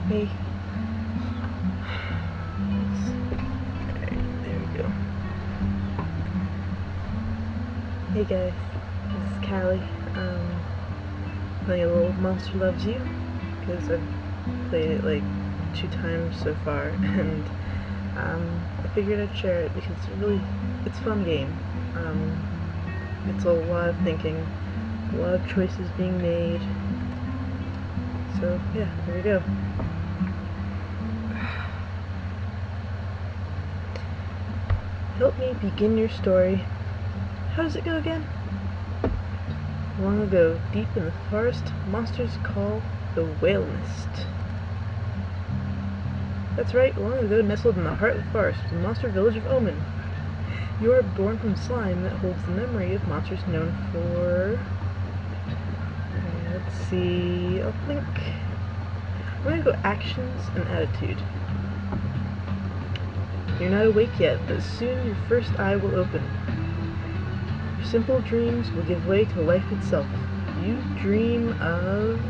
Hey. Alright, there we go. Hey guys, this is Callie. Playing a little Monster Loves You, because I've played it like 2 times so far, and I figured I'd share it because it's a fun game. It's a lot of thinking, a lot of choices being made. So yeah, here we go. Help me begin your story. How does it go again? Long ago, deep in the forest, monsters call the Whale Nest. That's right, long ago, nestled in the heart of the forest, the monster village of Omen. You are born from slime that holds the memory of monsters known for... let's see, I'll think... I'm gonna go actions and attitude. You're not awake yet, but soon your first eye will open. Your simple dreams will give way to life itself. You dream of...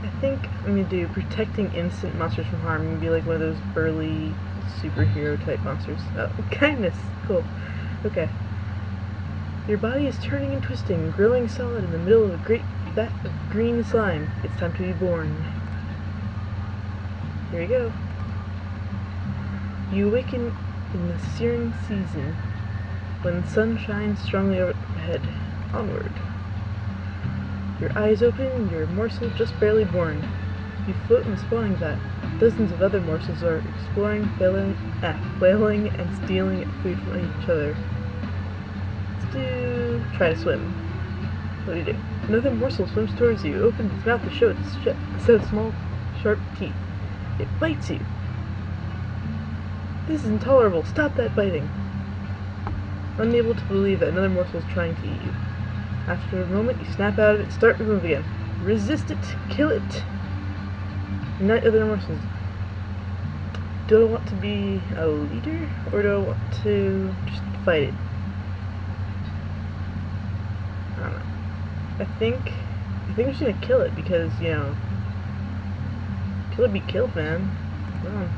I think I'm gonna do protecting innocent monsters from harm. I'm gonna be like one of those burly superhero type monsters. Oh, kindness. Cool. Okay. Your body is turning and twisting, growing solid in the middle of a great vat of green slime. It's time to be born. Here you go. You awaken in the searing season, when the sun shines strongly overhead. Onward. Your eyes open, your morsel just barely born. You float in the spawning vat. Dozens of other morsels are exploring, flailing, and stealing food from each other. Try to swim. What do you do? Another morsel swims towards you, opens its mouth to show its set of small, sharp teeth. It bites you. This is intolerable. Stop that biting. Unable to believe that another morsel is trying to eat you. After a moment, you snap out of it, start to move again. Resist it. Kill it. Unite other morsels. Do I want to be a leader, or do I want to just fight it? I don't know. I think I'm just gonna kill it because, you know, kill it be killed, man. Come on.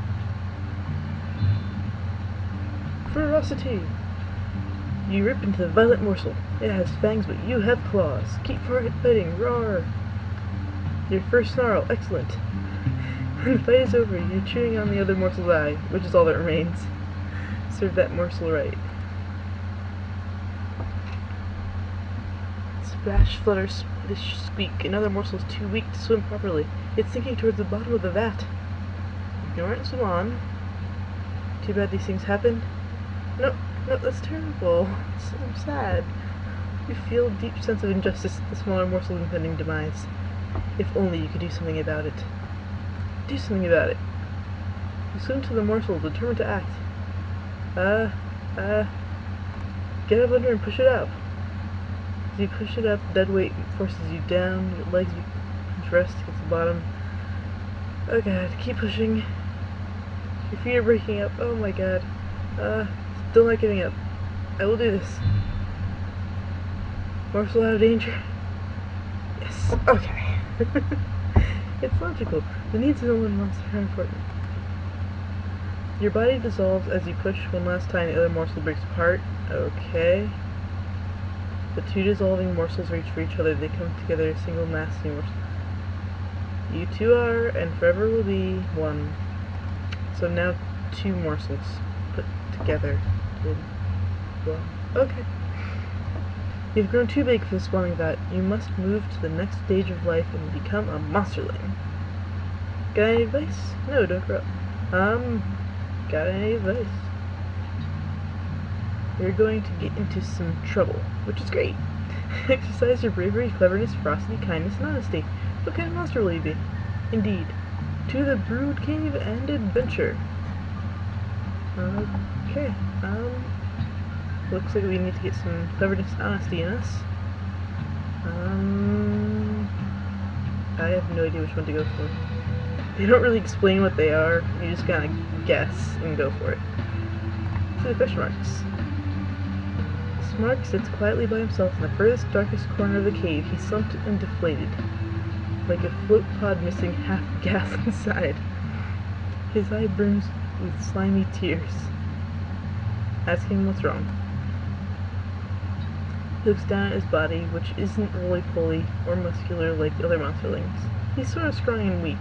Ferocity! You rip into the violent morsel. It has fangs, but you have claws. Keep fighting, roar! Your first snarl, excellent. When the fight is over, you're chewing on the other morsel's eye, which is all that remains. Serve that morsel right. Splash, flutter, splish, squeak. Another morsel is too weak to swim properly. It's sinking towards the bottom of the vat. Ignore it and swim on. Too bad these things happen. No, that's terrible. I'm sad. You feel a deep sense of injustice at the smaller morsel's impending demise. If only you could do something about it. Do something about it. You swim to the morsel, determined to act. Get up under and push it up. As you push it up, dead weight forces you down, your legs rest against the bottom. Oh god, keep pushing. Your feet are breaking up, oh my god. Still not giving up. I will do this. Morsel out of danger. Yes, okay. It's logical. The needs of the one monster are important. Your body dissolves as you push one last time. The other morsel breaks apart. Okay. The two dissolving morsels reach for each other. They come together a single massive morsel. You two are, and forever will be, one. So now 2 morsels put together. Well, okay. You've grown too big for the spawning vat. You must move to the next stage of life and become a monsterling. Got any advice? No, don't grow up. Got any advice? You're going to get into some trouble, which is great. Exercise your bravery, cleverness, ferocity, kindness, and honesty. What kind of monster will you be? Indeed. To the Brood Cave and adventure. Okay, looks like we need to get some cleverness and honesty in us. I have no idea which one to go for. They don't really explain what they are, you just kinda guess and go for it. See the question marks. Smark sits quietly by himself in the furthest, darkest corner of the cave. He's slumped and deflated, like a float pod missing half the gas inside. His eye brims with slimy tears. Ask him what's wrong. He looks down at his body, which isn't roly-poly or muscular like the other monsterlings. He's sort of strong and weak.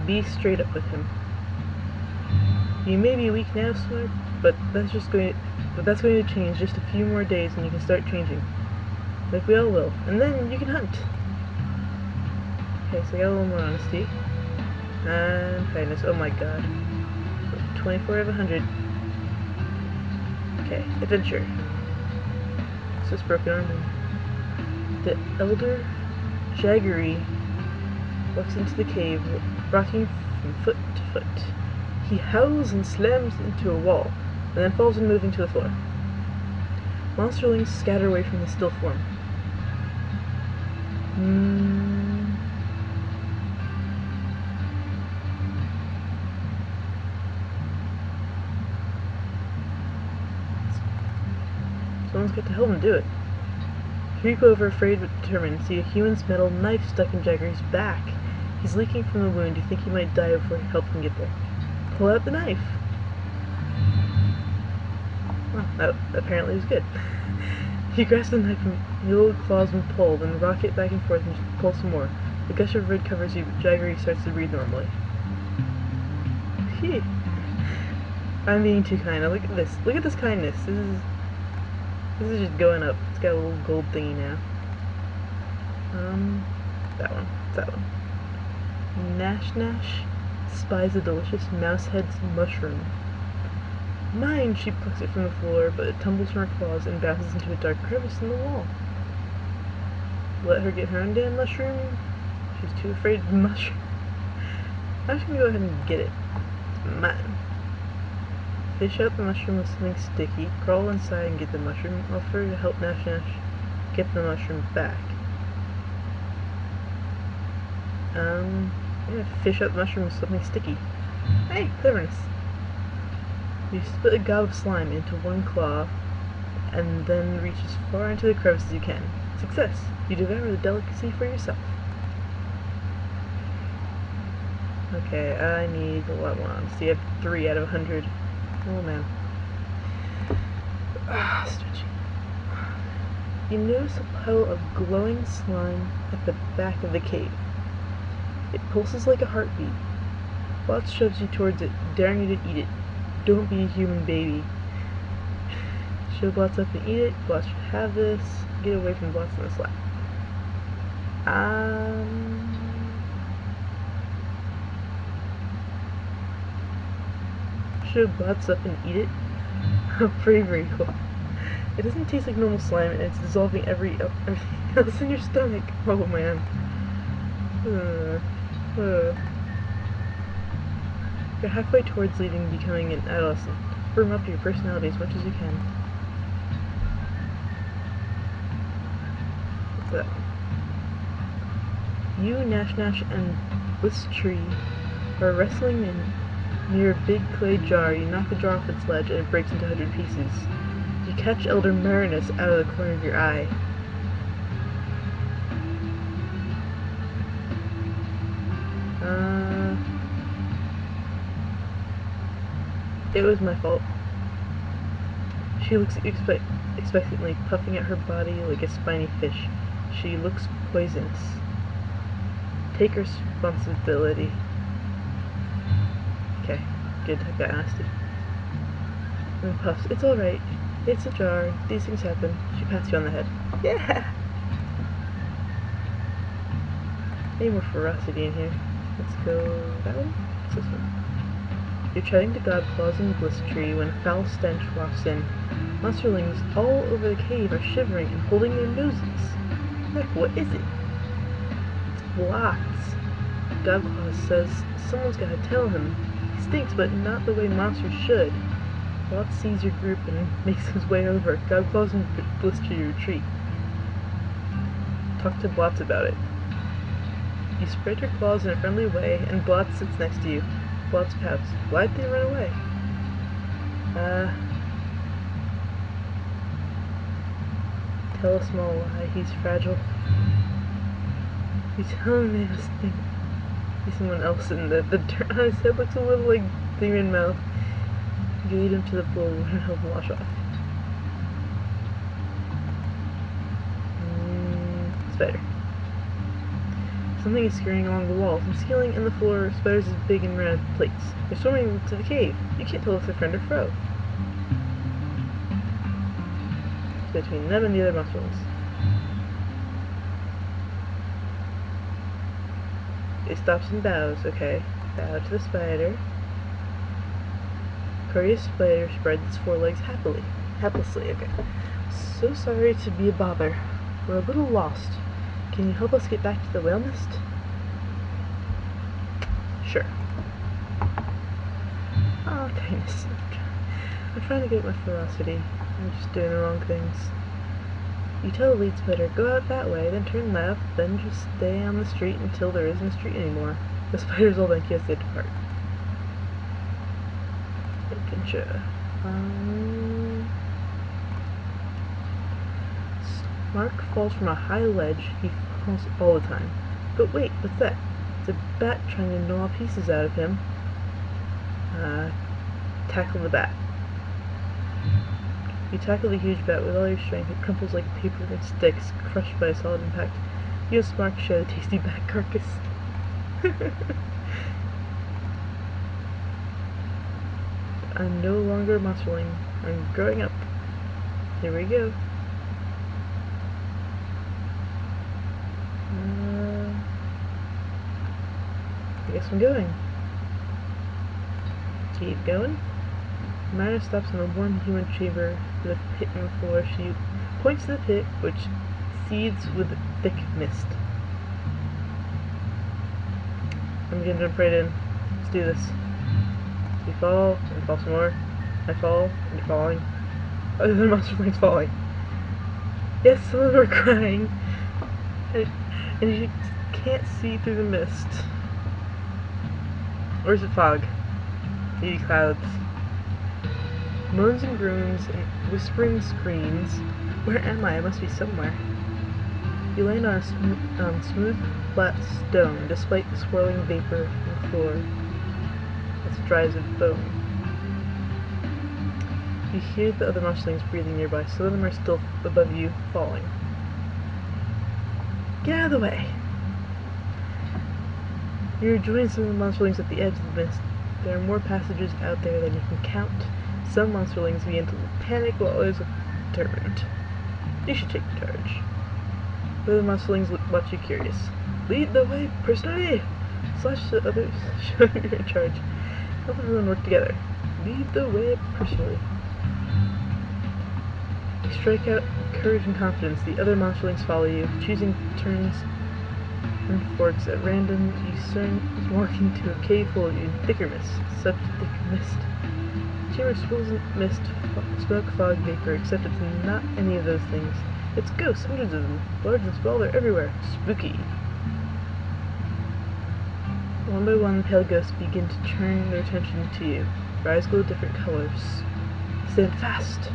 Be straight up with him. You may be weak now, Smark, but that's going to change. Just a few more days and you can start changing. Like we all will. And then you can hunt. Okay, so I got a little more honesty. And kindness. Oh my god. 24 out of 100. Okay, adventure. It's just broken armor. The Elder Jaggery walks into the cave, rocking from foot to foot. He howls and slams into a wall, and then falls unmoving to the floor. Monsterlings scatter away from the still form. Someone's got to help him do it. Creep over, afraid but determined. See a human's metal knife stuck in Jaggery's back. He's leaking from the wound. You think he might die before you help him get there. Pull out the knife. Well, that apparently was good. He grasps the knife from your little claws and pull, then rock it back and forth and pull some more. The gush of red covers you, but Jaggery starts to breathe normally. Phew. I'm being too kind. Now look at this. Look at this kindness. This is just going up. It's got a little gold thingy now. That one. It's that one. Nash Nash spies a delicious mousehead's mushroom. Mine! She plucks it from the floor, but it tumbles from her claws and bounces into a dark crevice in the wall. Let her get her own damn mushroom? She's too afraid of the mushroom. I'm just gonna go ahead and get it. It's mine. Fish out the mushroom with something sticky, crawl inside and get the mushroom, offer to help Nash Nash get the mushroom back. Yeah, fish out the mushroom with something sticky. Hey, cleverness! You split a gob of slime into one claw, and then reach as far into the crevice as you can. Success! You devour the delicacy for yourself. Okay, I need a lot more honesty. I have 3 out of 100. Oh man. Stretching. You notice a puddle of glowing slime at the back of the cave. It pulses like a heartbeat. Blots shoves you towards it, daring you to eat it. Don't be a human baby. Shove Blots up and eat it. Blots should have this. Get away from Blots in this lap. Shove Blots up and eat it. Very cool. It doesn't taste like normal slime, and it's dissolving everything else in your stomach. Oh man. You're halfway towards becoming an adolescent. Firm up your personality as much as you can. What's that? You, Nash Nash, and Bliss Tree are wrestling near a big clay jar. You knock the jar off its ledge and it breaks into 100 pieces. You catch Elder Marinus out of the corner of your eye. It was my fault. She looks at you expectantly, puffing at her body like a spiny fish. She looks poisonous. Take responsibility. Okay, good, I got honesty. And puffs, it's alright. It's a jar. These things happen. She pats you on the head. Yeah! Any more ferocity in here? Let's go that one? What's this one? You're chatting to Godclaws in the Bliss Tree when a foul stench wafts in. Monsterlings all over the cave are shivering and holding their noses. Heck, what is it? It's Blots. Godclaws says someone's gotta tell him. He stinks, but not the way monsters should. Blots sees your group and makes his way over. Godclaws and Bliss Tree retreat. Talk to Blots about it. You spread your claws in a friendly way, and Blots sits next to you. Blots pouts. Why'd they run away? Tell a small lie, he's fragile. You tell him they must think he's someone else, and the dirt on his head looks a little like demon mouth. You lead him to the pool and he'll wash off. Spider. Something is scurrying along the walls and ceiling and the floor. Spiders as big and round plates. They're swimming to the cave. You can't tell if they're friend or foe. Between them and the other monsters. It stops and bows. Okay. Bow to the spider. Courteous spider spreads its forelegs haplessly. Okay. So sorry to be a bother. We're a little lost. Can you help us get back to the whale nest? Sure. Oh, goodness. I'm trying to get my ferocity. I'm just doing the wrong things. You tell the lead spider, go out that way, then turn left, then just stay on the street until there isn't a street anymore. The spiders all thank you as they depart. Adventure. Mark falls from a high ledge. He falls all the time. But wait, what's that? It's a bat trying to gnaw pieces out of him. Tackle the bat. You tackle the huge bat with all your strength. It crumples like a paper and sticks, crushed by a solid impact. You and Mark share the tasty bat carcass. I'm no longer a monsterling. I'm growing up. Here we go. I guess I'm going. Keep going. Myra stops in a warm human chamber with a pit in the floor. She points to the pit, which seethes with thick mist. I'm gonna jump right in. Let's do this. You fall, and fall some more. I fall, and you're falling. Other than monsterlings falling. Yes, some of them are crying. And you can't see through the mist. Or is it fog? Maybe clouds. Moans and groans and whispering screams. Where am I? I must be somewhere. You land on a smooth, flat stone, despite the swirling vapor on the floor. It's dry as a bone. You hear the other monsterlings breathing nearby. Some of them are still above you, falling. Get out of the way! You're joining some of the monsterlings at the edge of the mist. There are more passages out there than you can count. Some monsterlings begin to panic while others are determined. You should take charge. The other monsterlings watch you curious. Lead the way, personally! Slash the others, show you're in charge. Help everyone work together. Lead the way, personally. You strike out courage and confidence. The other monsterlings follow you, choosing turns and forks at random. You turn walking to a cave full of thicker mist. Such thick mist. The chamber swirls in mist, smoke, fog, vapor, except it's not any of those things. It's ghosts, hundreds of them. Large and small, they're everywhere. Spooky. One by one, pale ghosts begin to turn their attention to you. Your eyes glow different colors. Stand fast!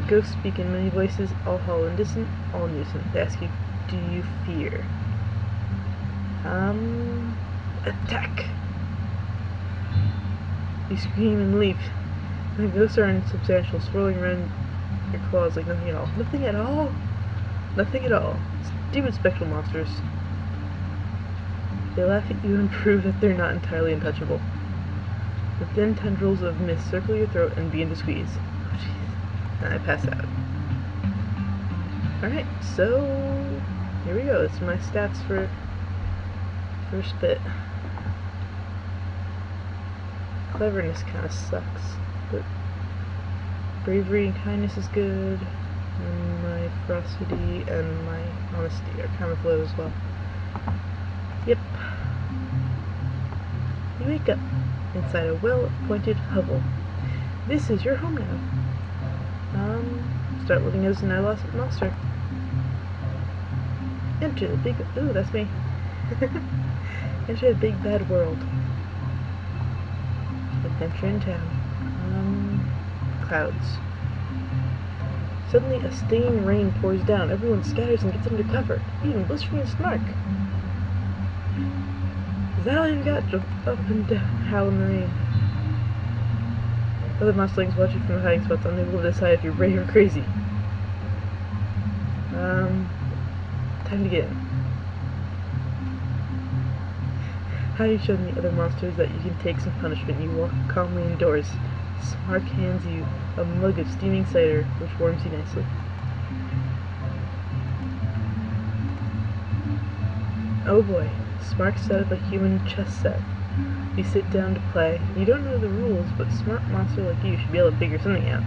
Ghosts speak in many voices, all hollow and distant, all nuisance. They ask you, do you fear? Attack! You scream and leap. The ghosts are insubstantial, swirling around your claws like nothing at all. Nothing at all? Nothing at all. Stupid spectral monsters. They laugh at you and prove that they're not entirely untouchable. The thin tendrils of mist circle your throat and begin to squeeze. Oh jeez. And I pass out. Alright, so here we go. This is my stats for first bit. Cleverness kinda sucks, but bravery and kindness is good, and my ferocity and my honesty are kind of low as well. Yep. You wake up inside a well-appointed hovel. This is your home now. Start living as an adolescent monster. Enter the big... Ooh, that's me. Enter the big bad world. Enter in town. Clouds. Suddenly, a stinging rain pours down. Everyone scatters and gets under cover. Even Blistering and Snark. Is that all you've got? Jump up and down, howl in the rain. Other monsterlings watch you from the hiding spots, unable to decide if you're brave or crazy. Time to get in. Having shown the other monsters that you can take some punishment, you walk calmly indoors. Smark hands you a mug of steaming cider, which warms you nicely. Oh boy, Smark set up a human chess set. You sit down to play. You don't know the rules, but a smart monster like you should be able to figure something out.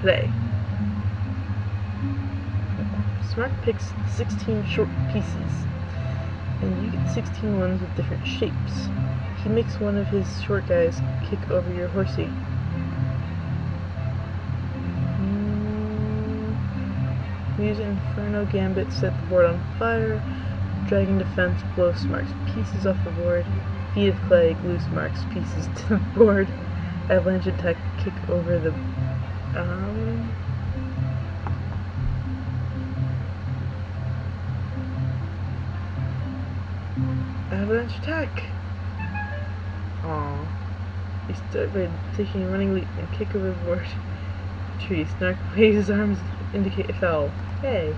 Play. Smark picks 16 short pieces, and you get 16 ones with different shapes. He makes one of his short guys kick over your horsey. Use Inferno Gambit, set the board on fire. Dragon Defense, blow Smark's pieces off the board. Feet of Clay, glue Smark's pieces to the board. Avalanche Attack, kick over the... Avalanche Attack! Aww. You start by taking a running leap and kick over the board. Tree. Snark waves his arms to indicate a foul. Hey!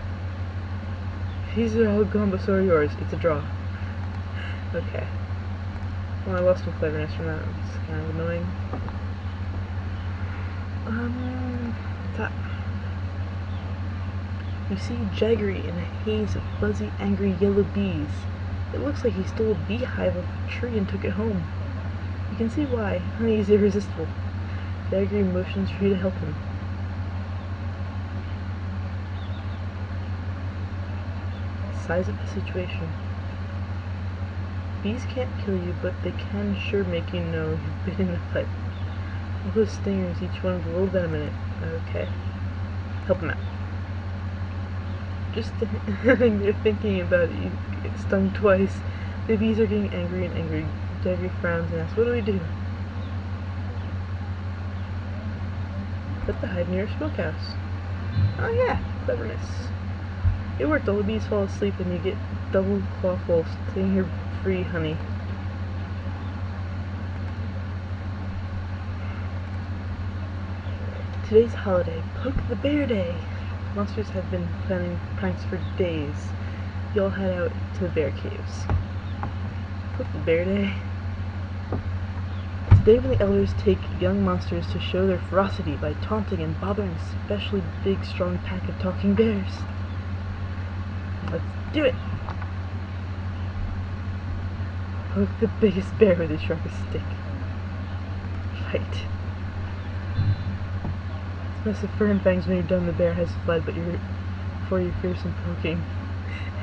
These are all gone, but so are yours. It's a draw. Okay. Well, I lost some cleverness from that. It's kind of annoying. That. You see Jaggery in a haze of buzzy, angry yellow bees. It looks like he stole a beehive off a tree and took it home. You can see why. Honey is irresistible. Jaggery motions for you to help him. Size up the situation. Bees can't kill you, but they can sure make you know you've been in a fight. All those stingers, each one with a little venom in it. Okay. Help him out. Just sitting there thinking about it, you get stung twice. The bees are getting angry and angry. Jaggery frowns and asks, what do we do? Put the hive near a smokehouse. Oh yeah, cleverness. It worked. All the bees fall asleep and you get double clawful, staying here free, honey. Today's holiday, Poke the Bear Day. Monsters have been planning pranks for days. You all head out to the bear caves. Poke the Bear Day. Today when the elders take young monsters to show their ferocity by taunting and bothering a especially big, strong pack of talking bears. Let's do it! Poke the biggest bear with a sharpest stick. Fight. It's massive fur and fangs when you're done. The bear has fled, but before you're fearsome poking.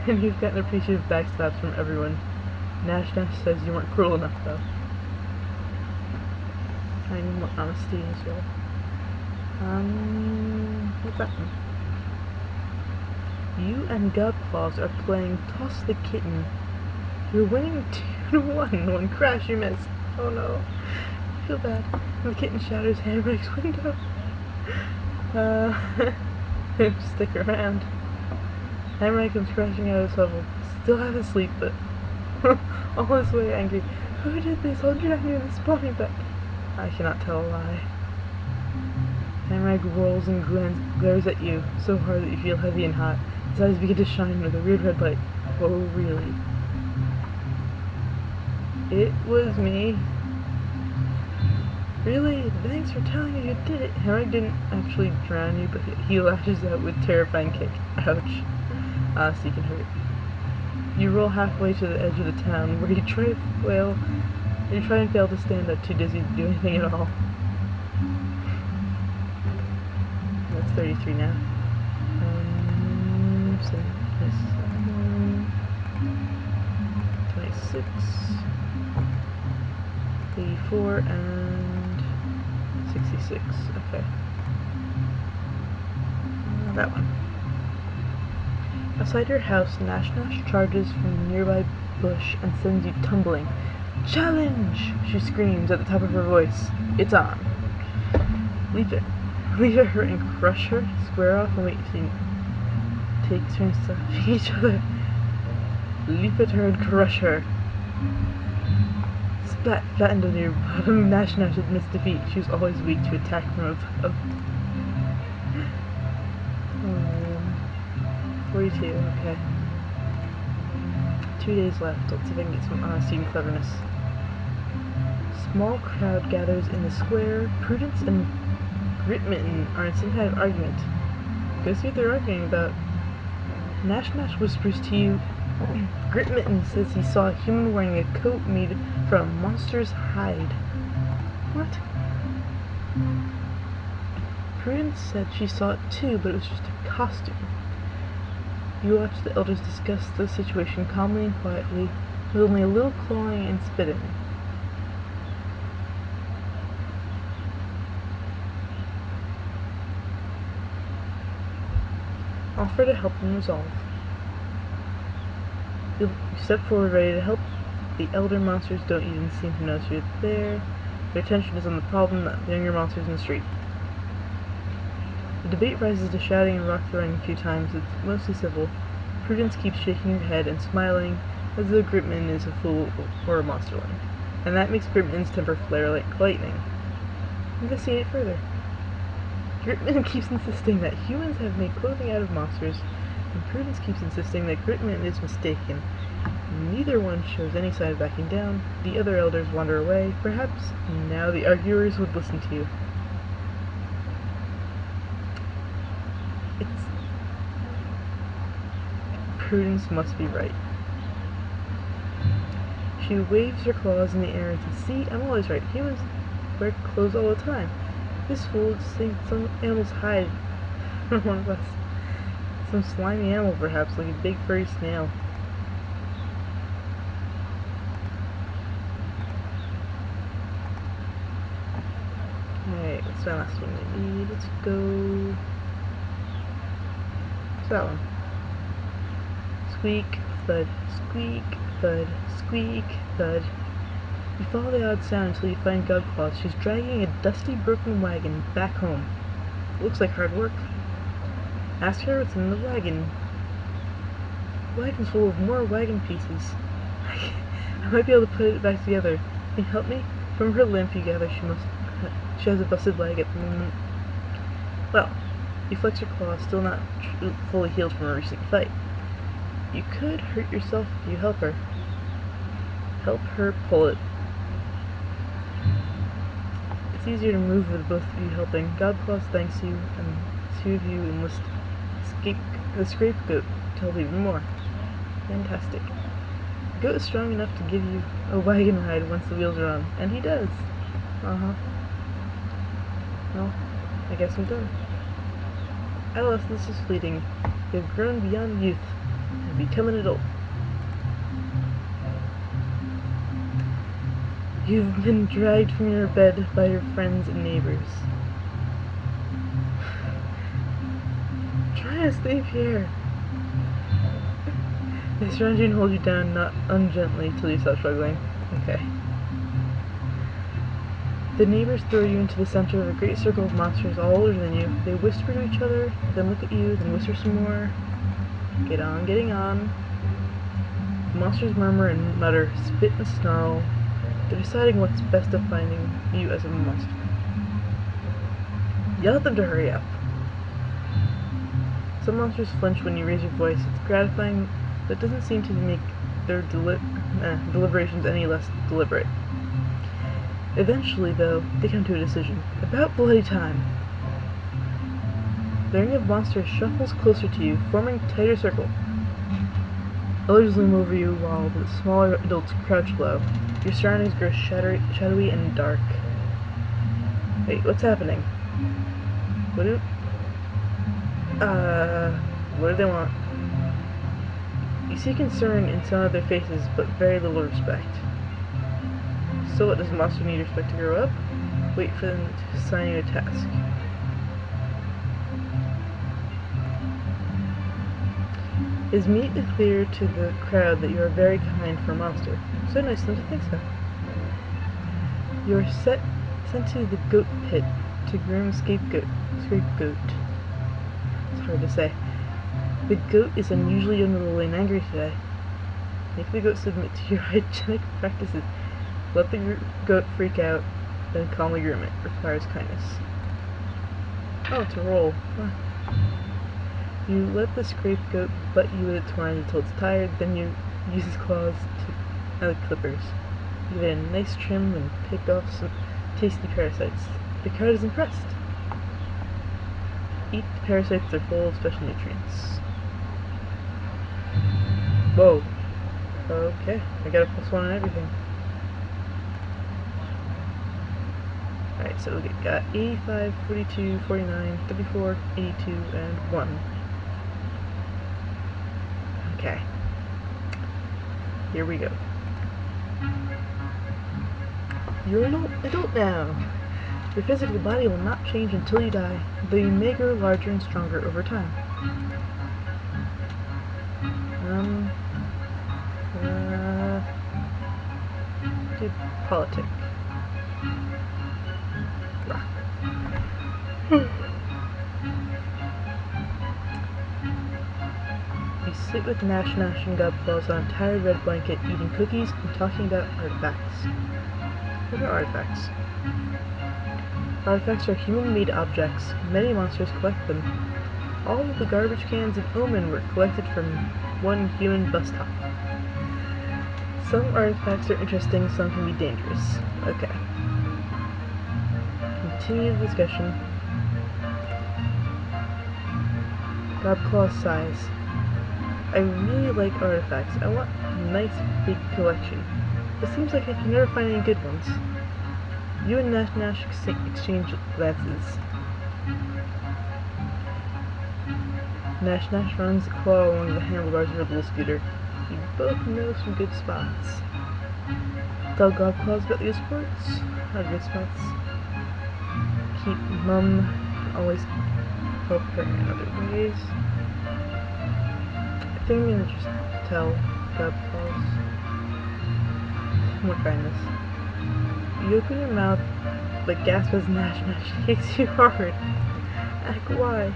And you've gotten appreciative backstabs from everyone. Nash says you weren't cruel enough, though. I need more honesty as well. What's that one? You and Gobclaws are playing Toss the Kitten. You're winning 2-1. One crash you missed. Oh no. I feel bad. The kitten shatters Hammer's window. Stick around. Hammer comes crashing out of his level. Still half asleep, but all this way angry. Who did this? I'll drag you in the spawning back. I cannot tell a lie. Hammereg rolls and glares at you so hard that you feel heavy and hot. His eyes begin to shine with a weird red light. Oh, really? It was me. Really? Thanks for telling me you did it. Hammereg didn't actually drown you, but he lashes out with terrifying kick. Ouch. So you can hurt. You roll halfway to the edge of the town, where you try and fail to stand up, too dizzy to do anything at all. That's 33 now. 26, 84, and 66. Okay. That one. Outside your house, Nash charges from a nearby bush and sends you tumbling. Challenge! She screams at the top of her voice. It's on. Leap it. Leap at her and crush her. Square off and wait to take turns to each other. Leap at her and crush her. Splat, flattened on your bottom. Nash would miss defeat. She was always weak to attack from above. 42, okay. 2 days left. Let's see if I can get some honesty and cleverness. Small crowd gathers in the square. Prudence and Gritmitten are in some kind of argument. Go see what they're arguing about. Nash whispers to you. Gritmitten says he saw a human wearing a coat made from a monster's hide. What? Prudence said she saw it too, but it was just a costume. You watch the elders discuss the situation calmly and quietly, with only a little clawing and spitting. Offer to help them resolve. You step forward ready to help. The elder monsters don't even seem to notice you're there. Their attention is on the problem, not the younger monsters in the street. The debate rises to shouting and rock throwing a few times. It's mostly civil. Prudence keeps shaking her head and smiling, as though Gritmitten is a fool or a monsterling. And that makes Gritmitten's temper flare like lightning. Investigate further. Gritmitten keeps insisting that humans have made clothing out of monsters, and Prudence keeps insisting that Gritmitten is mistaken. Neither one shows any sign of backing down. The other elders wander away. Perhaps now the arguers would listen to you. Prudence must be right. She waves her claws in the air and says, "See, I'm always right. Humans wear clothes all the time. This fool thinks some animals hide from one of us. Some slimy animal, perhaps, like a big furry snail." Alright, what's the last one we need? Let's go... What's that one? Squeak, thud, squeak, thud, squeak, thud. You follow the odd sound until you find Godclaw. She's dragging a dusty, broken wagon back home. Looks like hard work. Ask her what's in the wagon. The wagon's full of more wagon pieces. I might be able to put it back together. Can you help me? From her limp, you gather she has a busted leg at the moment. Well, you flex your claw, still not fully healed from a recent fight. You could hurt yourself if you help her. Help her pull it. It's easier to move with both of you helping. Godclaw thanks you, and the two of you enlist the scapegoat to help even more. Fantastic. The goat is strong enough to give you a wagon ride once the wheels are on, and he does. Well, I guess I'm done. Adolescence is fleeting. You have grown beyond youth and become an adult. You've been dragged from your bed by your friends and neighbors. Try to stay here. They surround you and hold you down, not ungently, till you stop struggling. Okay. The neighbors throw you into the center of a great circle of monsters all older than you. They whisper to each other, then look at you, then whisper some more. Get on, getting on. The monsters murmur and mutter, spit and snarl. They're deciding what's best of finding you as a monster. Yell at them to hurry up. Some monsters flinch when you raise your voice. It's gratifying, but it doesn't seem to make their deliberations any less deliberate. Eventually, though, they come to a decision. About bloody time. The ring of monsters shuffles closer to you, forming a tighter circle. Others loom over you while the smaller adults crouch low. Your surroundings grow shadowy and dark. Wait, what's happening? What do they want? You see concern in some of their faces, but very little respect. So what, does a monster need respect to grow up? Wait for them to assign you a task. It is immediately clear to the crowd that you are very kind for a monster. So nice of them to think so. You are sent to the goat pit to groom a scapegoat. It's hard to say. The goat is unusually unruly and angry today. Make the goat submit to your hygienic practices. Let the goat freak out, then calmly groom it. Requires kindness. Oh, it's a roll. Huh. You let the scapegoat butt you with its horns until it's tired, then you use its claws to clippers. Give it a nice trim and pick off some tasty parasites. The crowd is impressed. Eat the parasites, they're full of special nutrients. Whoa. Okay, I got a +1 on everything. Alright, so we got 85, 42, 49, 34, 82, and 1. Okay. Here we go. You're an adult now. Your physical body will not change until you die, though you may grow larger and stronger over time. Do politic. You sit with Nash and Gobclaws on a tired red blanket, eating cookies and talking about artifacts. What are artifacts? Artifacts are human-made objects. Many monsters collect them. All of the garbage cans in Omen were collected from one human bus stop. Some artifacts are interesting, some can be dangerous. Okay. Continue the discussion. Gobclaw sighs. I really like artifacts. I want a nice big collection. It seems like I can never find any good ones. You and Nash exchange glances. Nash runs a claw along the handlebars of her little scooter. You both know some good spots. Tell Gobclaws about the sports. How good spots. Keep Mum. Always help her in other ways. I think I'm gonna just tell Gobclaws. More kindness. You open your mouth, but gasp as Nash shakes you hard. Ask why.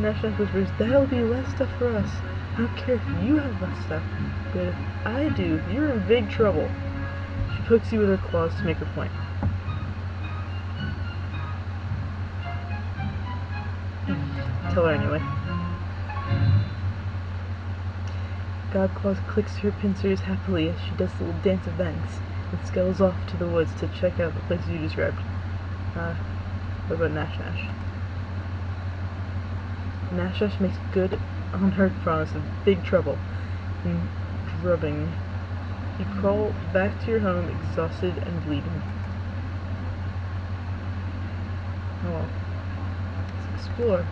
Nash whispers, that'll be less stuff for us. I don't care if you have less stuff, but if I do, you're in big trouble. She pokes you with her claws to make her point. Tell her anyway. Gobclaws clicks her pincers happily as she does the little dance of thanks and scuttles off to the woods to check out the places you described. What about Nash? Nash makes good on her promise of big trouble and drubbing. You crawl back to your home exhausted and bleeding. Oh well. Let's explore.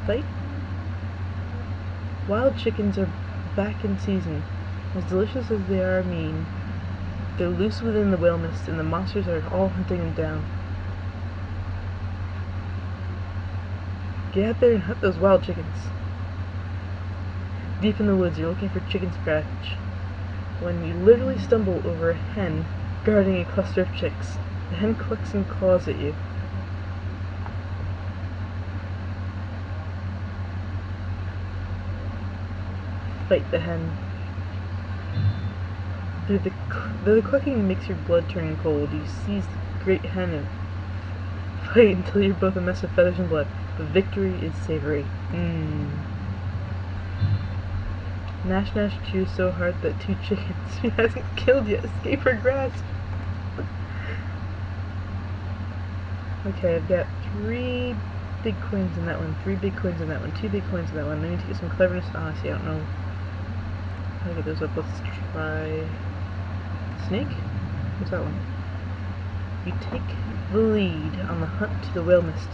Fight? Wild chickens are back in season. As delicious as they are mean, they're loose within the whale mist and the monsters are all hunting them down. Get out there and hunt those wild chickens. Deep in the woods, you're looking for chicken scratch when you literally stumble over a hen guarding a cluster of chicks. The hen clucks and claws at you. Fight the hen. Though the clucking makes your blood turn cold, you seize the great hen and fight until you're both a mess of feathers and blood. But victory is savory. Nash chews so hard that two chickens she hasn't killed yet escape her grasp. Okay, I've got 3 big coins in that one, 3 big coins in that one, 2 big coins in that one. I need to get some cleverness. Honestly, I don't know how to get those up. Let's try snake? What's that one? You take the lead on the hunt to the whale mist,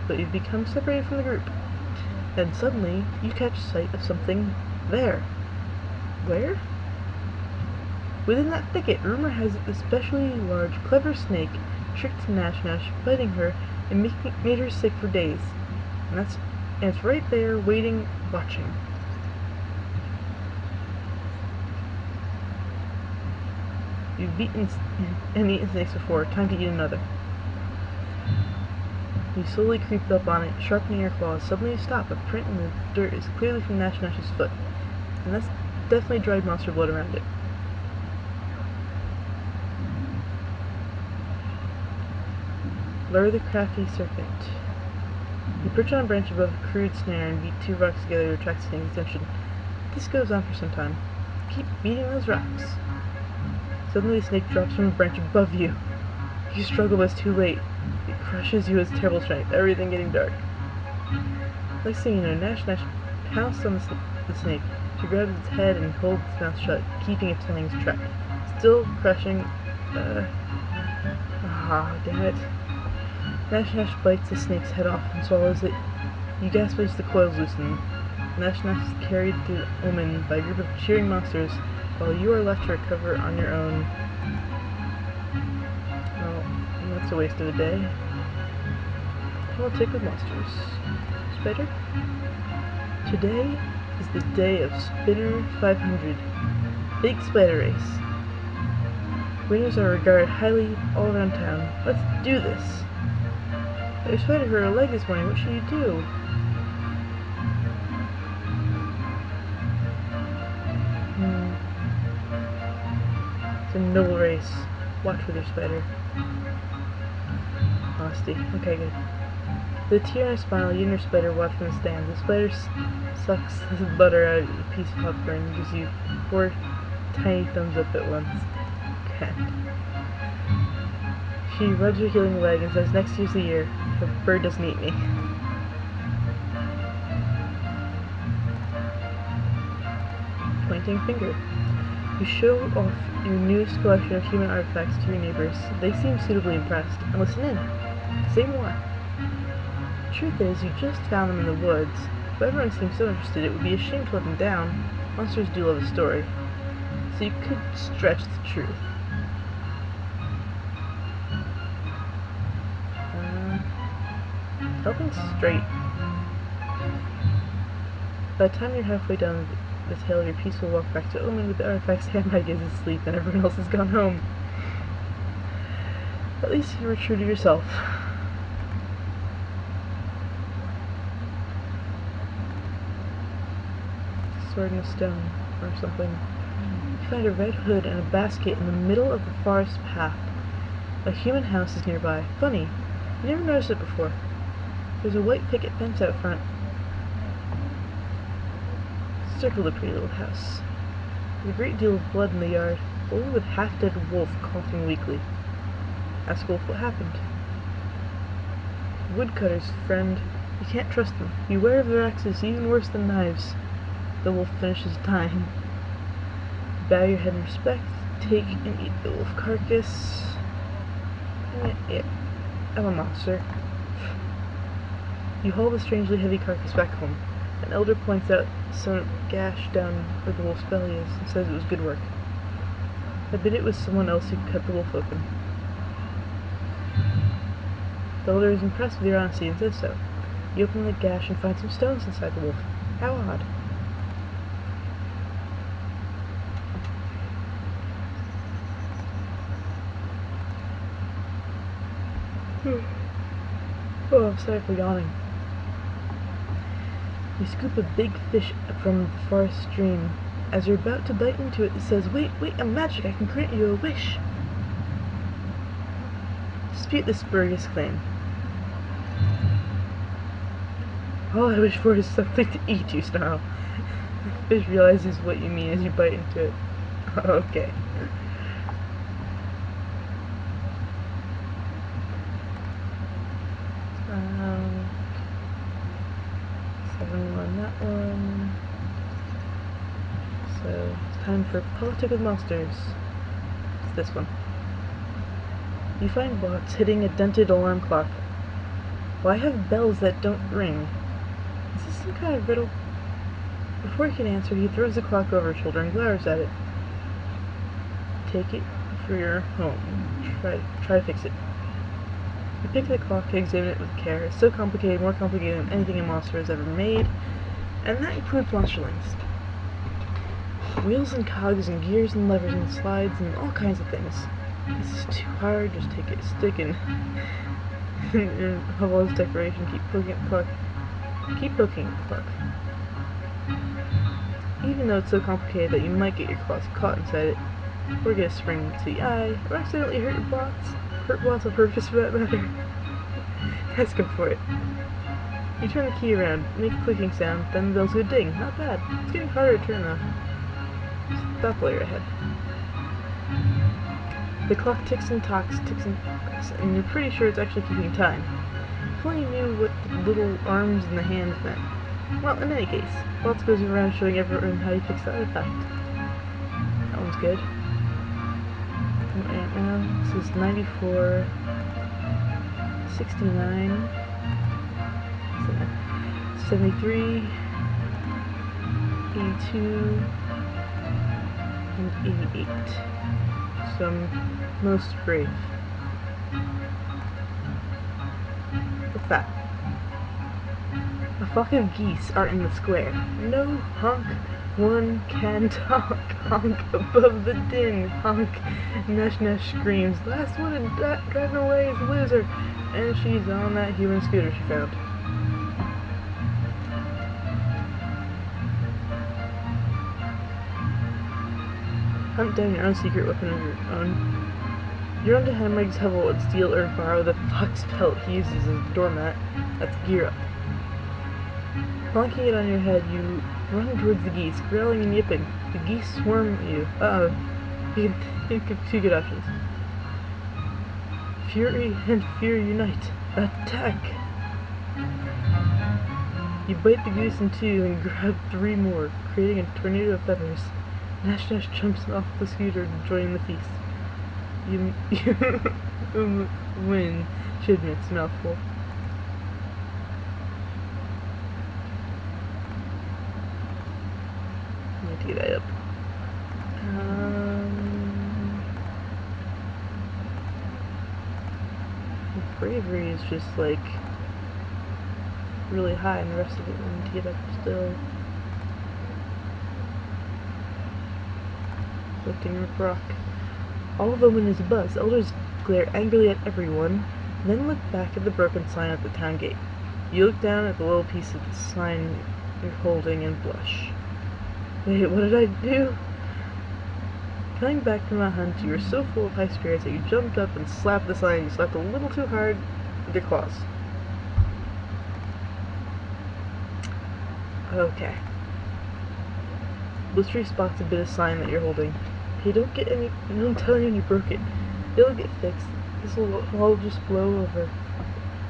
but you've become separated from the group. And suddenly, you catch sight of something there. Where? Within that thicket, rumor has it the specially large, clever snake tricked Nash, biting her, and made her sick for days. And it's right there, waiting, watching. You've beaten and eaten snakes before. Time to eat another. You slowly creep up on it, sharpening your claws. Suddenly you stop. A print in the dirt is clearly from Nash Nash's foot. And that's definitely dried monster blood around it. Lure the crafty serpent. You perch on a branch above a crude snare and beat 2 rocks together to attract snake's attention. This goes on for some time. Keep beating those rocks. Suddenly the snake drops from a branch above you. You struggle, but it's too late. It crushes you with its terrible strength, everything getting dark. Next thing you know, Nash pounced on the snake. She grabs its head and holds its mouth shut, keeping its fangs trapped. Still crushing. Damn it. Nash bites the snake's head off and swallows it. You gasp as the coils loosen. Nash is carried through Omen by a group of cheering monsters, while you are left to recover on your own. Well, that's a waste of a day. Politic with monsters. Spider? Today is the day of Spinner 500. Big Spider Race. Winners are regarded highly all around town. Let's do this! Your spider hurt her leg this morning. What should you do? It's a noble race. Watch with your spider. Honesty. Okay, good. With a tear and a smile, you and your spider watch from the stands. The spider sucks the butter out of a piece of popcorn and gives you 4 tiny thumbs up at once. Okay. She rubs her healing leg and says, "Next year's the year. The bird doesn't eat me." Pointing finger. You show off your newest collection of human artifacts to your neighbors. They seem suitably impressed. And listen in. Say more. The truth is, you just found them in the woods. If everyone seems so interested, it would be a shame to let them down. Monsters do love a story. So you could stretch the truth. Helping straight. By the time you're halfway done the tale, your peaceful walk back to Omen with the artifacts handbag is asleep and everyone else has gone home. At least you were true to yourself. Sword in a stone, or something. You find a red hood and a basket in the middle of the forest path. A human house is nearby. Funny, you never noticed it before. There's a white picket fence out front. Circle the pretty little house. There's a great deal of blood in the yard, only with half-dead wolf coughing weakly. Ask Wolf what happened. Woodcutters, friend. You can't trust them. Beware of their axes, even worse than knives. The wolf finishes dying. Bow your head in respect. Take and eat the wolf carcass. Yeah, I'm a monster. You haul the strangely heavy carcass back home. An elder points out some gash down where the wolf's belly is and says it was good work. I bet it was someone else who cut the wolf open. The elder is impressed with your honesty and says so. You open the gash and find some stones inside the wolf. How odd. Oh, I'm sorry for yawning. You scoop a big fish from the forest stream. As you're about to bite into it, it says, "Wait, I'm magic, I can grant you a wish." Dispute this spurious claim. All I wish for is something to eat, you snarl. The fish realizes what you mean as you bite into it. Okay. That one. So it's time for Politic with Monsters. It's this one. You find Box hitting a dented alarm clock. Why have bells that don't ring? Is this some kind of riddle? Before he can answer, he throws the clock over his shoulder and glares at it. Take it for your home. Try to fix it. You pick the clock and examine it with care. It's so complicated, more complicated than anything a monster has ever made. And that includes monsterlings. Wheels and cogs and gears and levers and slides and all kinds of things. This is too hard, just take a stick and your Hubble's decoration, keep poking at the clock. Keep poking at the clock. Even though it's so complicated that you might get your claws caught inside it, or get a spring to the eye, or accidentally hurt your blocks. Hurt blocks on purpose for that matter. Let's go for it. You turn the key around, make a clicking sound, then the bells go ding. Not bad. It's getting harder to turn though. Stop while you're ahead. The clock ticks and talks, and you're pretty sure it's actually keeping time. If only you knew what the little arms and the hands meant. Well, in any case, lots goes around showing everyone how you fix that artifact. That one's good. Right now, this is 94, 69, 73, 82, and 88. So I'm most brave. What's that? A flock of geese are in the square. No honk, one can talk. Honk above the din. Honk. Nesh Nesh screams. Last one driving away is a loser. And she's on that human scooter she found. Hunt down your own secret weapon of your own. You're on to Hemrig's Hubble and steal or borrow the fox pelt he uses as a doormat. That's gear up. Plonking it on your head, you run towards the geese, growling and yipping. The geese swarm you. Uh-oh. You have two good options. Fury and fear unite. Attack! You bite the goose in two and grab 3 more, creating a tornado of feathers. Nash Nash jumps off the scooter to join the feast. You win. Shipment's mouthful. I need to get that up. Bravery is just like really high, and the rest of it we need to get up still. Lifting Rip Rock. All of them is a buzz. Elders glare angrily at everyone, then look back at the broken sign at the town gate. You look down at the little piece of the sign you're holding and blush. Wait, what did I do? Coming back from a hunt, you were so full of high spirits that you jumped up and slapped the sign. You slapped a little too hard with your claws. Okay. Blistery spots a bit of sign that you're holding. Hey, don't tell anyone you broke it. It'll get fixed. This will all just blow over.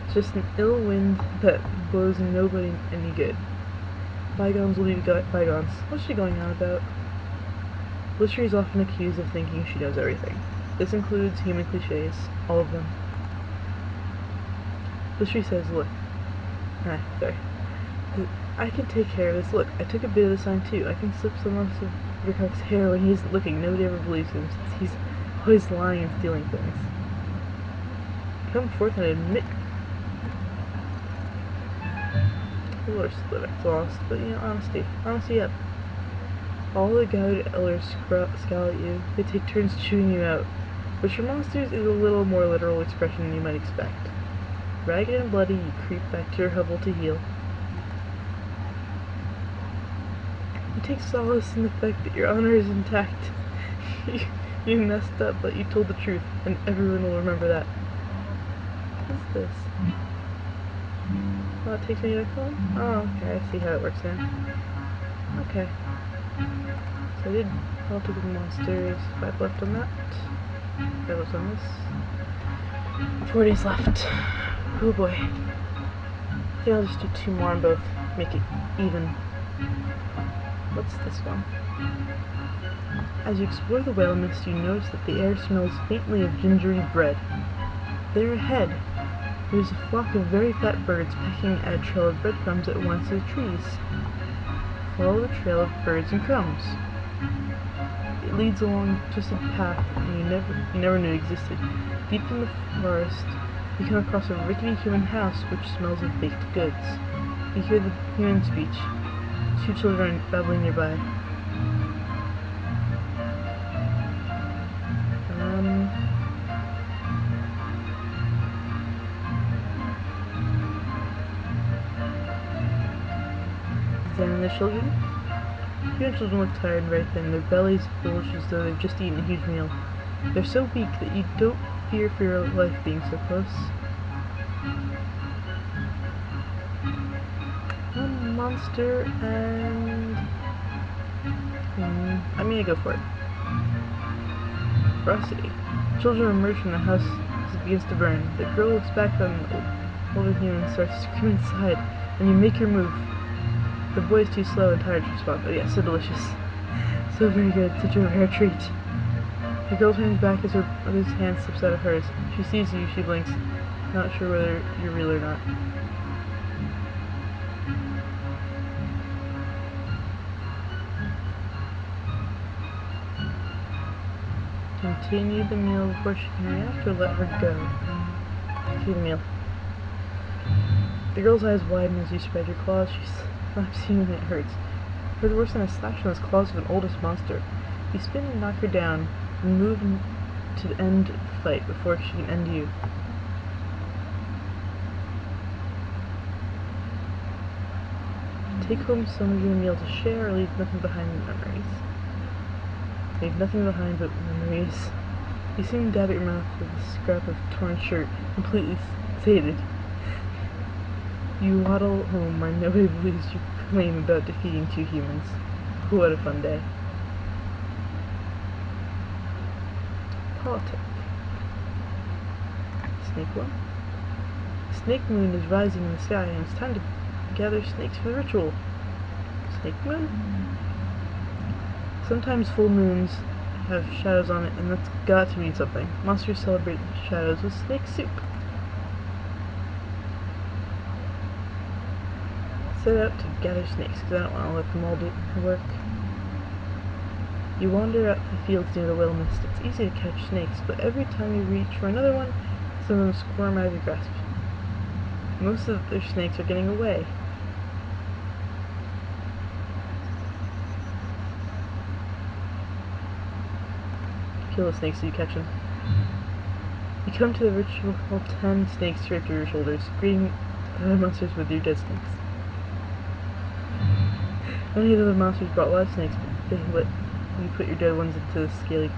It's just an ill wind that blows nobody any good. Bygones will be bygones. What's she going on about? Blistery is often accused of thinking she knows everything. This includes human cliches. All of them. Blistery says, look. Sorry. I can take care of this. Look, I took a bit of the sign too. I can slip some of Rickock's hair when he isn't looking. Nobody ever believes him, since he's always lying and stealing things. Come forth and admit. People are split lost, but you know, honesty up. All the gouged elders scowl at you. They take turns chewing you out, which for monsters is a little more literal expression than you might expect. Ragged and bloody, you creep back to your hovel to heal. You take solace in the fact that your honor is intact. You messed up, but you told the truth, and everyone will remember that. What's this? Oh, it takes me to home? Oh, okay, I see how it works now. Okay. So I did Politics of Monsters, 5 left on that. 5 left on this. 4 days left. Oh boy. I think I'll just do 2 more on both, make it even. What's this one? As you explore the whale mist, you notice that the air smells faintly of gingery bread. There ahead, there's a flock of very fat birds pecking at a trail of breadcrumbs at one of the trees. Follow the trail of birds and crumbs. It leads along a twisted path you never knew existed. Deep in the forest, you come across a rickety human house which smells of baked goods. You hear the human speech. 2 children babbling nearby. the children? You children look tired and very thin, their bellies bulge as though they've just eaten a huge meal. They're so weak that you don't fear for your life being so close. One monster and... I'm gonna go for it. Ferocity. Children emerge from the house as it begins to burn. The girl looks back on the older human and starts to scream inside, and you make your move. The boy is too slow and tired to respond, but yeah, so delicious. So very good, such a rare treat. The girl turns back as her mother's hand slips out of hers. She sees you, she blinks, not sure whether you're real or not. Continue the meal before she can react, or let her go. Continue the meal. The girl's eyes widen as you spread your claws. She slaps you and it hurts. It hurts worse than a slash on the claws of an oldest monster. You spin and knock her down, and move to end the fight before she can end you. Take home some of your meal to share, or leave nothing behind but memories. Leave nothing behind but memories. You seem to dab at your mouth with a scrap of torn shirt, completely sated. You waddle home where nobody believes your claim about defeating 2 humans. What a fun day. Politic. Snake 1. Snake moon is rising in the sky, and it's time to gather snakes for the ritual. Snake moon? Sometimes full moons have shadows on it, and that's got to mean something. Monsters celebrate the shadows with snake soup. Set out to gather snakes, because I don't want to let them all do work. You wander out the fields near the whale nest. It's easy to catch snakes, but every time you reach for another one, some of them squirm out of your grasp. Most of their snakes are getting away. Kill the snakes so you catch them. You come to the ritual, all 10 snakes straight through your shoulders, greeting the other monsters with your dead snakes. Many of the other monsters brought live snakes, but they let you put your dead ones into the scaly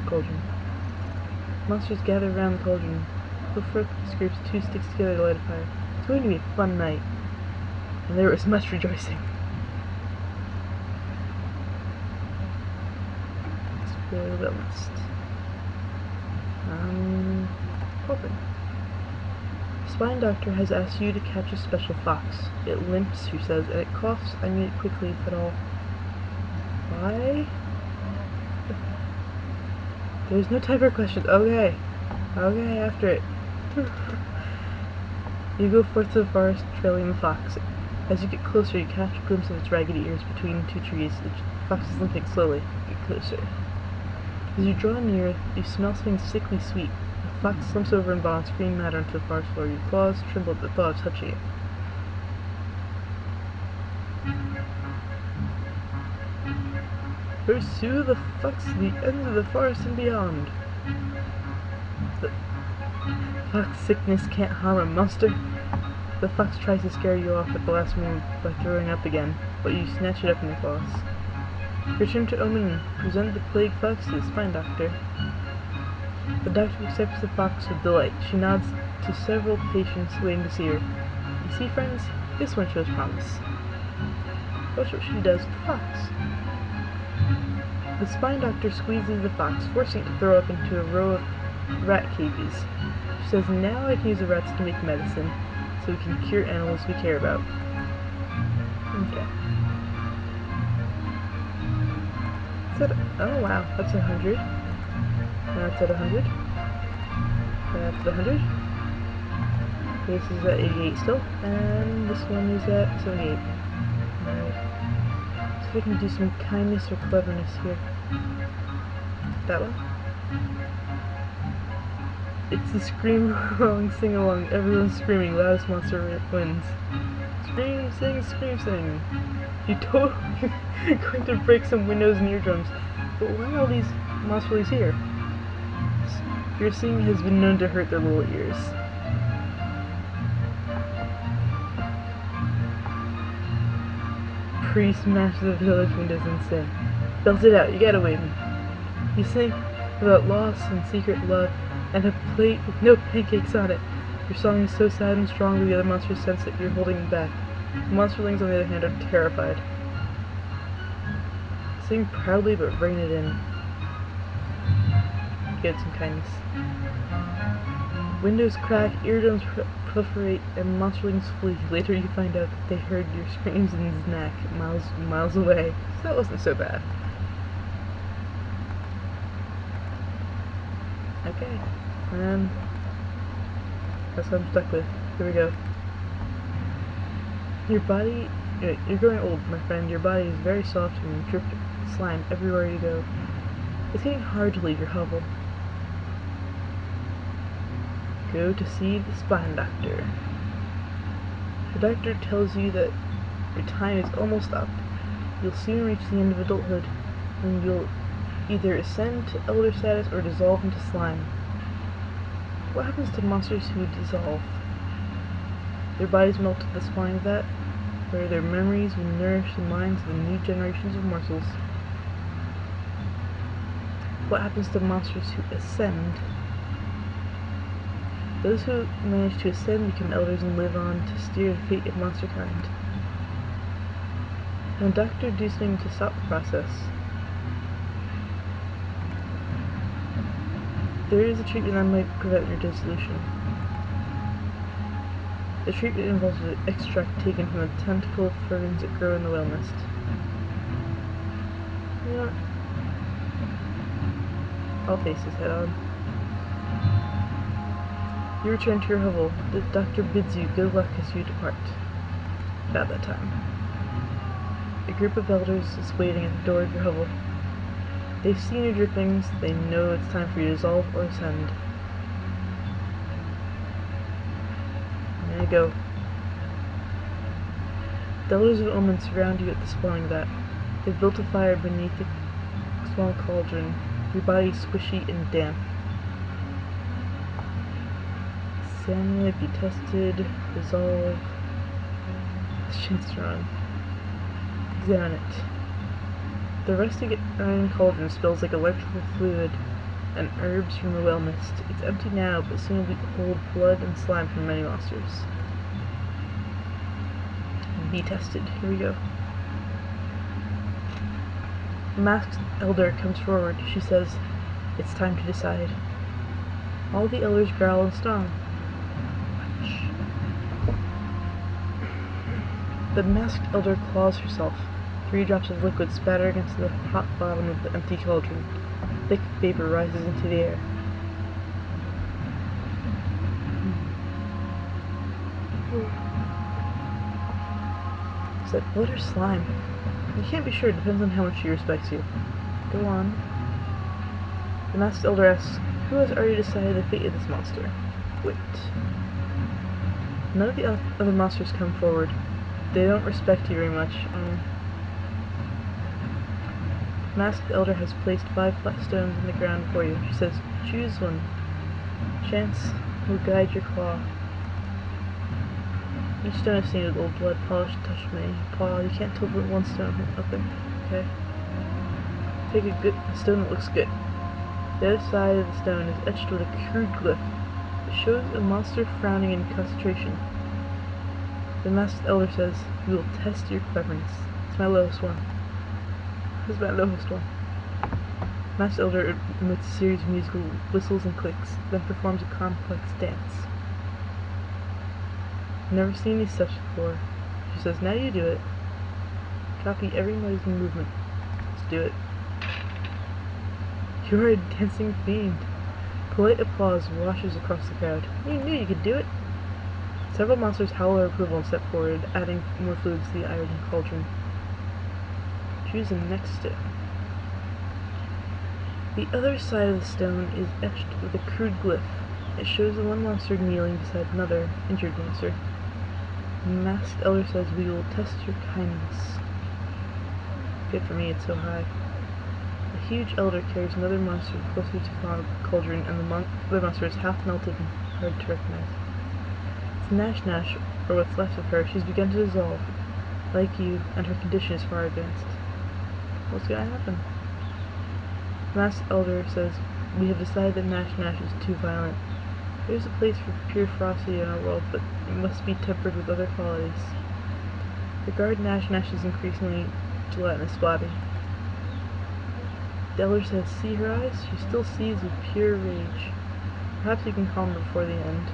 cauldron. Monsters gather around the cauldron. Before this groups 2 sticks together to light a fire. It's going to be a fun night. And there was much rejoicing. Spoil the list. Open. The spine doctor has asked you to catch a special fox. It limps, she says, and it coughs. I mean it quickly, if at all. Why? There's no time for questions. Okay. Okay, after it. You go forth to the forest, trailing the fox. As you get closer, you catch a glimpse of its raggedy ears between 2 trees. The fox is limping slowly. Get closer. As you draw near, you smell something sickly sweet. The fox slumps over and vomits green matter onto the forest floor. Your claws tremble at the thought of touching it. Pursue the fox to the ends of the forest and beyond. The fox sickness can't harm a monster. The fox tries to scare you off at the last moment by throwing up again, but you snatch it up in your claws. Return to Omen and present the plague fox to the spine doctor. The doctor accepts the fox with delight. She nods to several patients waiting to see her. You see, friends, this one shows promise. Watch what she does with the fox. The spine doctor squeezes the fox, forcing it to throw up into a row of rat cages. She says, now I can use the rats to make medicine, so we can cure animals we care about. Okay. Oh wow, that's 100. That's at 100. That's at 100. This is at 88 still, and this one is at 78. Alright. So if I can do some kindness or cleverness here. That one. It's the scream along, sing along. Everyone's screaming. Loudest monster wins. Scream, sing. You're totally going to break some windows and eardrums. But why are all these monsters here? Your singing has been known to hurt their little ears. priest smashes the village windows and sings. Belt it out, you gotta win. You sing about loss and secret love, and a plate with no pancakes on it. Your song is so sad and strong that the other monsters sense that you're holding them back. The monsterlings, on the other hand, are terrified. Sing proudly, but rein it in. Get some kindness. Windows crack, eardrums proliferate, and monsterlings flee. Later you find out that they heard your screams in Znak, miles away. So that wasn't so bad. Okay, and that's what I'm stuck with. Here we go. Your body, you're growing old, my friend. Your body is very soft and you drip slime everywhere you go. It's getting hard to leave your hovel. Go to see the spine doctor. The doctor tells you that your time is almost up. You'll soon reach the end of adulthood, and you'll either ascend to elder status or dissolve into slime. What happens to monsters who dissolve? Their bodies melt to the spine of that, where their memories will nourish the minds of the new generations of morsels. What happens to monsters who ascend? Those who manage to ascend become elders and live on to steer the fate of monster kind. Can a doctor do something to stop the process? There is a treatment that might prevent your dissolution. The treatment involves an extract taken from the tentacle ferns that grow in the whale nest. You know what? I'll face his head on. You return to your hovel. The doctor bids you good luck as you depart. About that time. A group of elders is waiting at the door of your hovel. They've seen your drippings. They know it's time for you to dissolve or ascend. There you go. The elders of Omen surround you at the spawning vat. They've built a fire beneath a small cauldron. Your body is squishy and damp. Examine it, be tested, dissolve. Chance to run. Examine it. The rusty iron cauldron smells like electrical fluid and herbs from the whale mist. It's empty now, but soon will hold blood and slime from many monsters. Be tested. Here we go. A masked elder comes forward. She says, "It's time to decide." All the elders growl and stomp. The masked elder claws herself. 3 drops of liquid spatter against the hot bottom of the empty cauldron. Thick vapor rises into the air. Is that blood or slime? You can't be sure, it depends on how much she respects you. Go on. The masked elder asks, "Who has already decided the fate of this monster?" Wait. None of the other monsters come forward. They don't respect you very much. Masked elder has placed 5 flat stones in the ground for you. She says, "Choose one. Chance will guide your claw." Each stone is stained with old blood, polished, touched many. Paul, you can't tilt one stone up there. Okay. Take a stone that looks good. The other side of the stone is etched with a crude glyph. It shows a monster frowning in concentration. The masked elder says, "We will test your cleverness." It's my lowest one. This is my lowest one. Masked elder emits a series of musical whistles and clicks, then performs a complex dance. I've never seen any such before. She says, "Now you do it. Copy every noise and movement. Let's do it." You're a dancing fiend. Polite applause washes across the crowd. You knew you could do it. Several monsters howl their approval and step forward, adding more fluid to the iron cauldron. Choose the next stone. The other side of the stone is etched with a crude glyph. It shows the one monster kneeling beside another injured monster. The masked elder says, "We will test your kindness." Good for me, it's so high. A huge elder carries another monster closer to the cauldron, and the other monster is half melted and hard to recognize. It's Nash Nash, or what's left of her. She's begun to dissolve. like you, and her condition is far advanced. What's gonna happen? Masked Elder says, "We have decided that Nash Nash is too violent. There is a place for pure ferocity in our world, but it must be tempered with other qualities." Regard Nash Nash's increasingly gelatinous body. The Elder says, "See her eyes? She still sees with pure rage. Perhaps you can calm her before the end."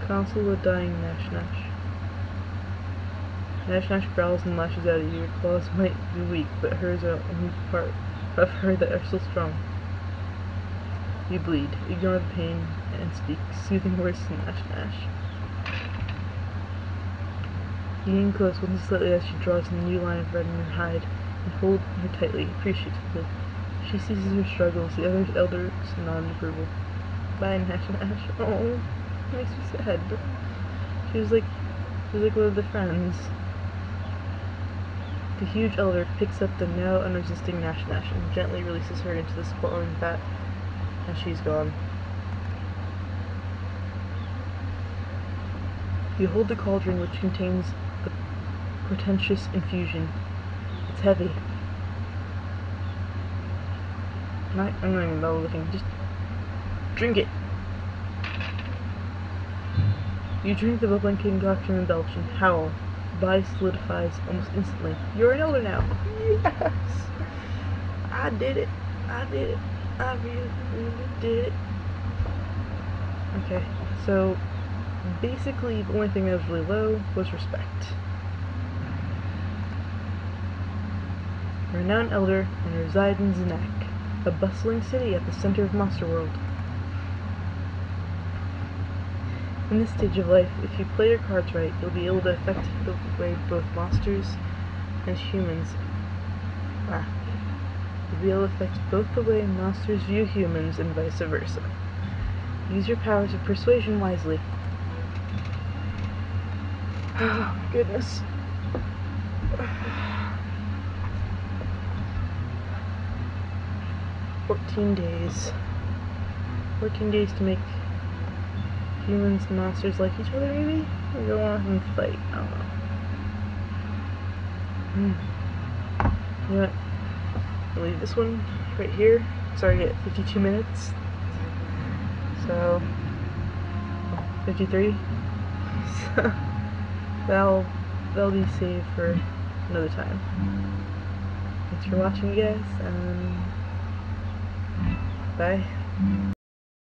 Counsel the dying Nash Nash. Nash Nash growls and lashes out at you. Your claws might be weak, but hers are only part of her that are still strong. You bleed, ignore the pain, and speak soothing words to Nash Nash. You lean close, once slightly as she draws a new line of red in her hide, and hold her tightly, appreciatively. She ceases her struggles, the other elders nod in approval. Bye, Nash Nash. Oh, makes me sad. She was like one of the friends. The huge elder picks up the now unresisting Nash Nash and gently releases her into the swirling vat, and she's gone. You hold the cauldron which contains the portentous infusion. It's heavy. I'm not even looking. Just drink it. You drink the bubbling concoction and belch and howl. The body solidifies almost instantly. You're an elder now. Yes! I did it. I did it. I really, really did it. Okay, so basically the only thing that was really low was respect. You're now an elder and you reside in Znak, a bustling city at the center of Monster World. In this stage of life, if you play your cards right, you'll be able to affect the way both monsters and humans You'll be able to affect both the way monsters view humans and vice versa. Use your powers of persuasion wisely. Oh, goodness. 14 days. 14 days to make humans and monsters like each other, maybe? Or go on and fight. I don't know. You know what? I'll leave this one right here. Sorry, at 52 minutes. So, 53. So, that'll be saved for another time. Thanks for watching, guys, and bye.